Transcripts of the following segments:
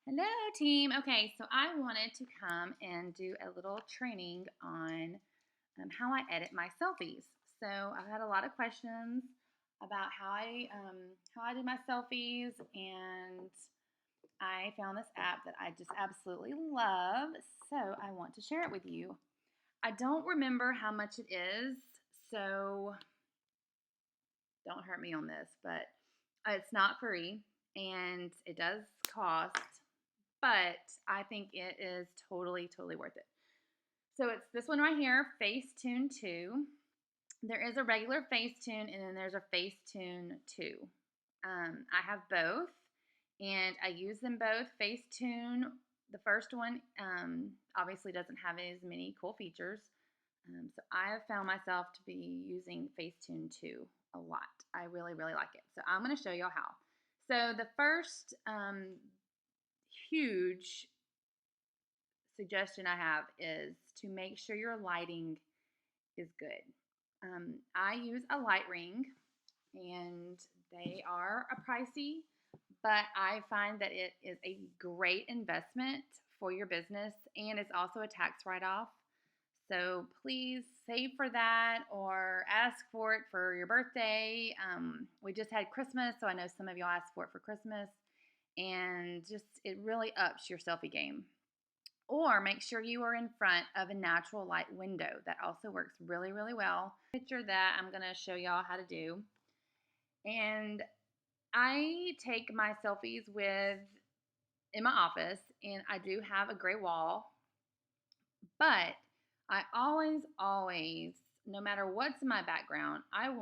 Hello, team. Okay, so I wanted to come and do a little training on how I edit my selfies. So I've had a lot of questions about how I do my selfies, and I found this app that I just absolutely love. So I want to share it with you. I don't remember how much it is, so don't hurt me on this, but it's not free and it does cost, but I think it is totally worth it. So it's this one right here, Facetune 2. There is a regular Facetune and then there's a Facetune 2. I have both and I use them both. Facetune, the first one, obviously doesn't have as many cool features. So I have found myself to be using Facetune 2 a lot. I really like it. So I'm going to show y'all how. So the first huge suggestion I have is to make sure your lighting is good. I use a light ring, and they are a pricey, but I find that it is a great investment for your business, and it's also a tax write-off. So please save for that or ask for it for your birthday. We just had Christmas, so I know some of y'all asked for it for Christmas, and just it really ups your selfie game. Or make sure you are in front of a natural light window. That also works really well. Picture that I'm going to show y'all how to do. And I take my selfies in my office, and I do have a gray wall, but I always, no matter what's in my background, um,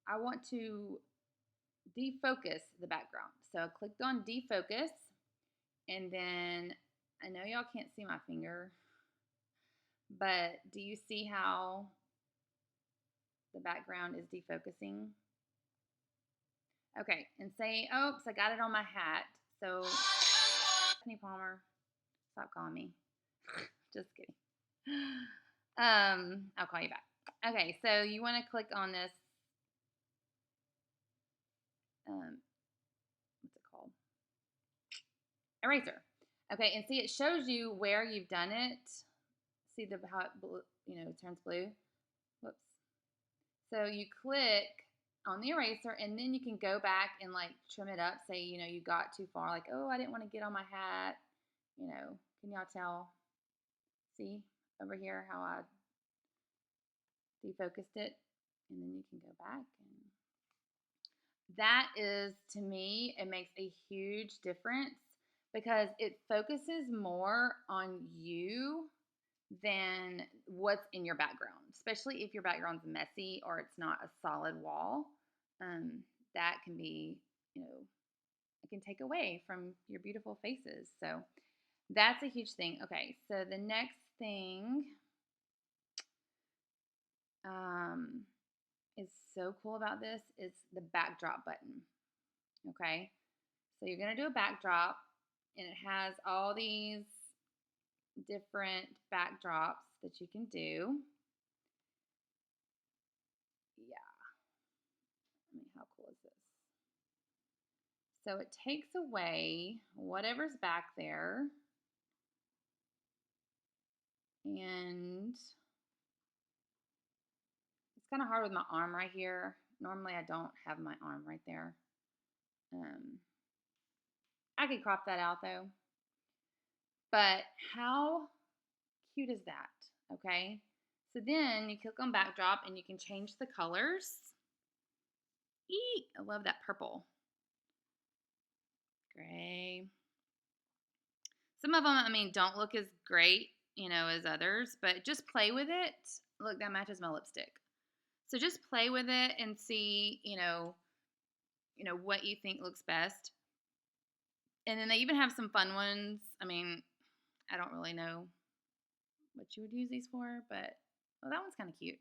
I want to defocus the background. So I clicked on defocus, and then I know y'all can't see my finger, but do you see how the background is defocusing? Okay, and say, oops, I got it on my hat. So, Stephanie Palmer, stop calling me. Just kidding. I'll call you back. Okay, so you want to click on this, what's it called? Eraser. Okay, and see it shows you where you've done it. See how it turns blue. Whoops. So you click on the eraser, and then you can go back and like trim it up. Say you got too far, like, oh, I didn't want to get on my hat. Can y'all tell? See over here how I defocused it, and then you can go back, and that is, to me, it makes a huge difference because it focuses more on you than what's in your background, especially if your background's messy or it's not a solid wall. That can be, it can take away from your beautiful faces. So that's a huge thing. Okay, so the next thing is so cool about this is the backdrop button. Okay, so you're gonna do a backdrop, and it has all these different backdrops that you can do. Yeah, I mean, how cool is this? So it takes away whatever's back there, and it's kind of hard with my arm right here. Normally I don't have my arm right there. I could crop that out though. But how cute is that? Okay. So then you click on backdrop and you can change the colors. Eek, I love that purple. Gray. Some of them, I mean, don't look as great, as others, but just play with it. Look, that matches my lipstick. So just play with it and see, what you think looks best. And then they even have some fun ones. I mean, I don't really know what you would use these for, but that one's kind of cute.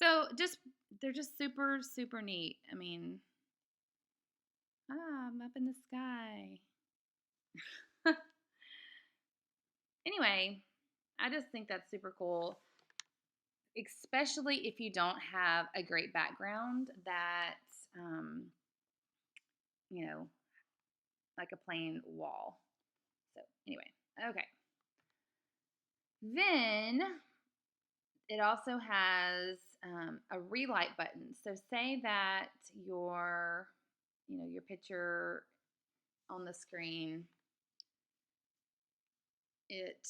So they're just super neat. I mean, I'm up in the sky. Anyway, I just think that's super cool, especially if you don't have a great background that, you know, like a plain wall. So anyway, okay. Then it also has a relight button. So say that your picture on the screen, it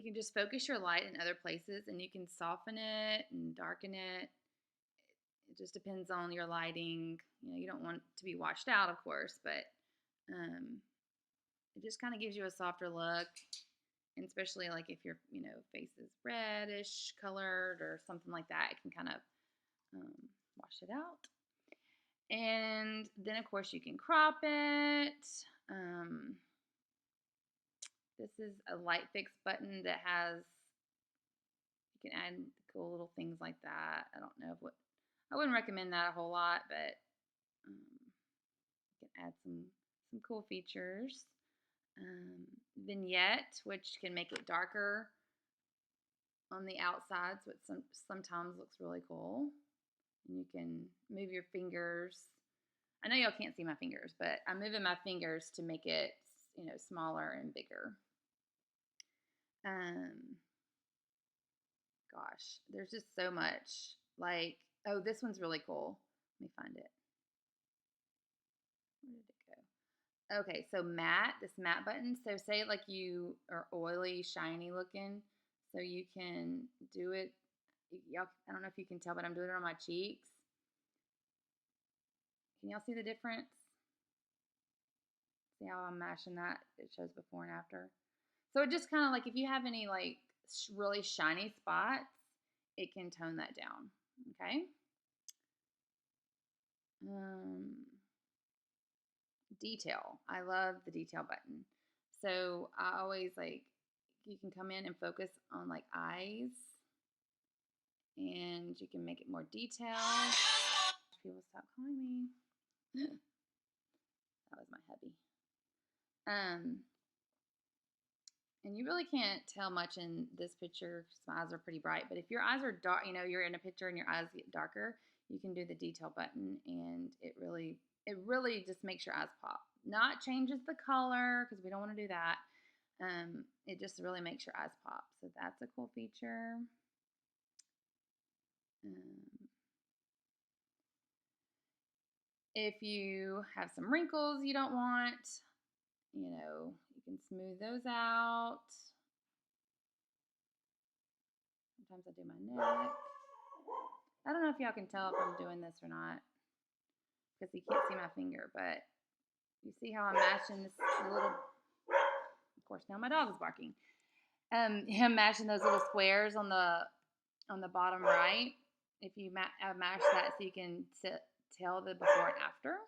can just focus your light in other places, and you can soften it and darken it. It just depends on your lighting. You don't want it to be washed out, of course, but it just kind of gives you a softer look. And especially like if your face is reddish colored or something like that, it can kind of wash it out. And then of course you can crop it. This is a light fix button that has, you can add cool little things like that. I wouldn't recommend that a whole lot, but you can add some cool features. Vignette, which can make it darker on the outside, so it sometimes looks really cool. And you can move your fingers. I know y'all can't see my fingers, but I'm moving my fingers to make it, smaller and bigger. Gosh, there's just so much. Like, oh, this one's really cool. Let me find it. Where did it go? Okay, so this matte button. So say like you are oily, shiny looking, so you can do it. Y'all, I don't know if you can tell, but I'm doing it on my cheeks. Can y'all see the difference? See how I'm mashing that? It shows before and after. So it just kind of like if you have any like really shiny spots, it can tone that down. Okay. Detail. I love the detail button. So I always you can come in and focus on like eyes, and you can make it more detailed. People stop calling me. That was my hubby. And you really can't tell much in this picture because my eyes are pretty bright. But if your eyes are dark, you're in a picture and your eyes get darker, you can do the detail button, and it really just makes your eyes pop. Not changes the color because we don't want to do that. It just really makes your eyes pop. So that's a cool feature. If you have some wrinkles you don't want, you can smooth those out. Sometimes I do my neck. I don't know if y'all can tell if I'm doing this or not because you can't see my finger, but you see how I'm mashing this little, of course now my dog is barking. I'm mashing those little squares on the bottom right. If you mash that so you can tell the before and after.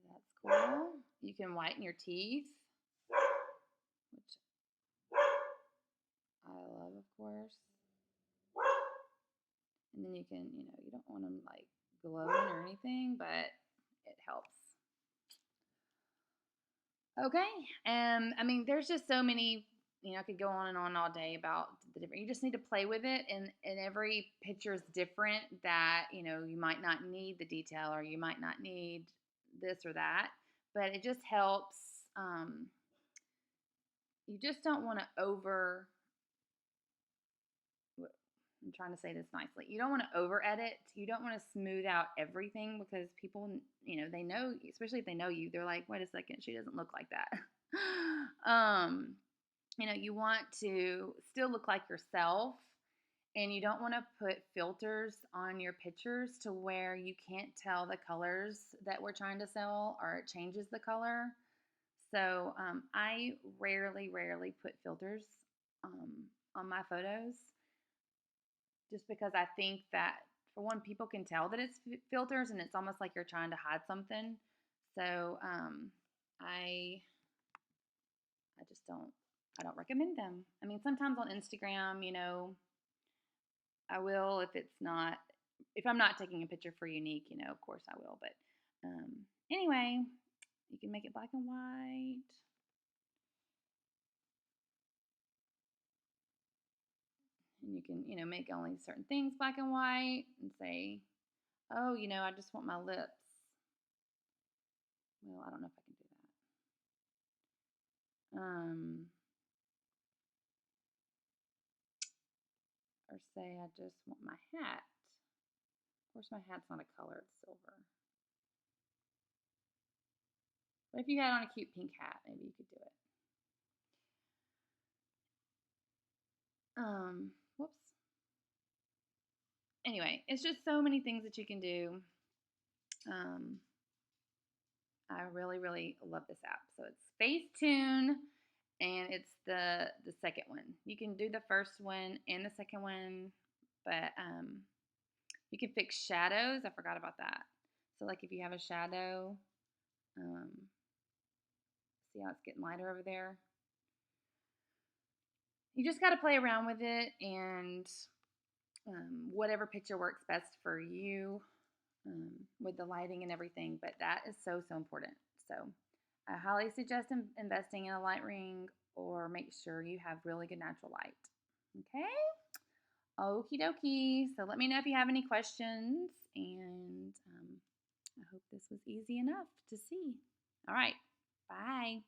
That's cool. You can whiten your teeth, which I love, of course. And then you can, you don't want them like glowing or anything, but it helps. Okay. I mean, there's just so many, I could go on and on all day about the different, you just need to play with it. And every picture is different that, you might not need the detail or you might not need this or that, but it just helps. You just don't want to I'm trying to say this nicely. You don't want to over edit. You don't want to smooth out everything because people, they know, especially if they know you, they're like, wait a second, she doesn't look like that. You want to still look like yourself, and you don't want to put filters on your pictures to where you can't tell the colors that we're trying to sell or it changes the color. So I rarely put filters on my photos just because I think that, for one, people can tell that it's filters and it's almost like you're trying to hide something. So I don't recommend them. I mean, sometimes on Instagram, I will if I'm not taking a picture for unique, of course I will. But anyway, you can make it black and white. And you can, make only certain things black and white and say, Oh, I just want my lips. Well, I don't know if I can do that. Or say I just want my hat. Of course, my hat's not a color, it's silver. But if you had on a cute pink hat, maybe you could do it. Whoops. Anyway, it's just so many things that you can do. Um, I really, really love this app. So it's Facetune, and it's the second one. You can do the first one and the second one, but you can fix shadows. I forgot about that. So like if you have a shadow, um, see how it's getting lighter over there. You just got to play around with it and whatever picture works best for you with the lighting and everything. But that is so, so important. So I highly suggest investing in a light ring or make sure you have really good natural light. Okay? Okie dokie. So let me know if you have any questions. And I hope this was easy enough to see. All right. Bye.